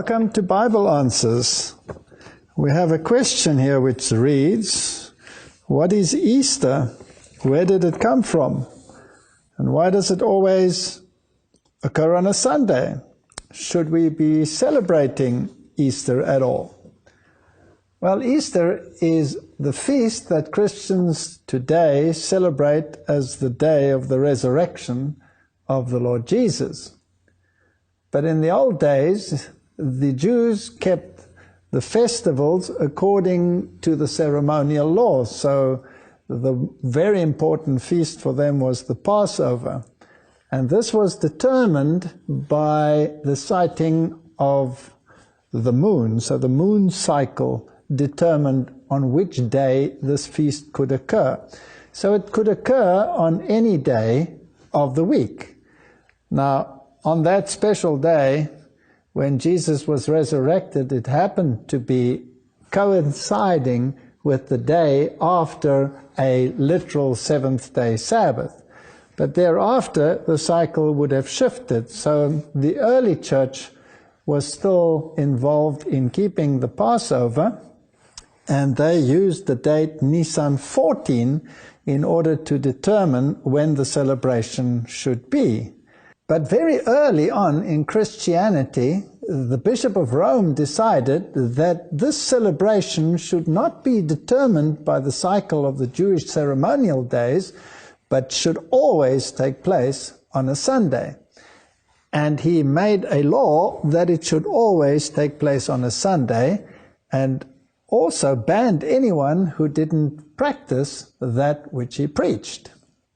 Welcome to Bible Answers. We have a question here which reads, what is Easter? Where did it come from? And why does it always occur on a Sunday? Should we be celebrating Easter at all? Well, Easter is the feast that Christians today celebrate as the day of the resurrection of the Lord Jesus. But in the old days, the Jews kept the festivals according to the ceremonial law. So the very important feast for them was the Passover. And this was determined by the sighting of the moon. So the moon cycle determined on which day this feast could occur. So it could occur on any day of the week. Now, on that special day, when Jesus was resurrected, it happened to be coinciding with the day after a literal seventh-day Sabbath. But thereafter, the cycle would have shifted. So the early church was still involved in keeping the Passover, and they used the date Nisan 14 in order to determine when the celebration should be. But very early on in Christianity, the Bishop of Rome decided that this celebration should not be determined by the cycle of the Jewish ceremonial days, but should always take place on a Sunday. And he made a law that it should always take place on a Sunday, and also banned anyone who didn't practice that which he preached.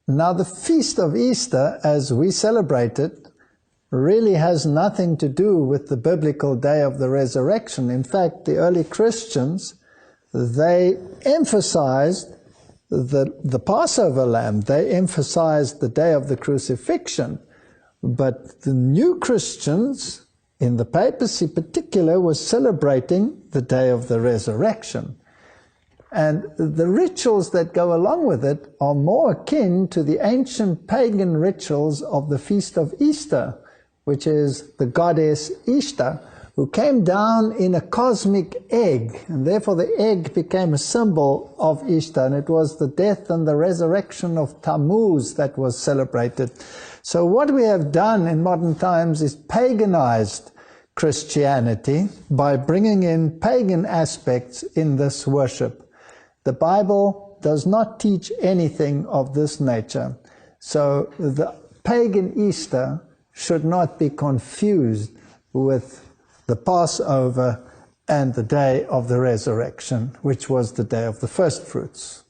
Now, the Feast of Easter, as we celebrate it, really has nothing to do with the biblical day of the resurrection. In fact, the early Christians, they emphasized the Passover lamb. They emphasized the day of the crucifixion. But the new Christians, in the papacy in particular, were celebrating the day of the resurrection. And the rituals that go along with it are more akin to the ancient pagan rituals of the Feast of Easter, which is the goddess Ishtar, who came down in a cosmic egg, and therefore the egg became a symbol of Ishtar, and it was the death and the resurrection of Tammuz that was celebrated. So what we have done in modern times is paganized Christianity by bringing in pagan aspects in this worship. The Bible does not teach anything of this nature. So the pagan Easter should not be confused with the Passover and the day of the resurrection, which was the day of the first fruits.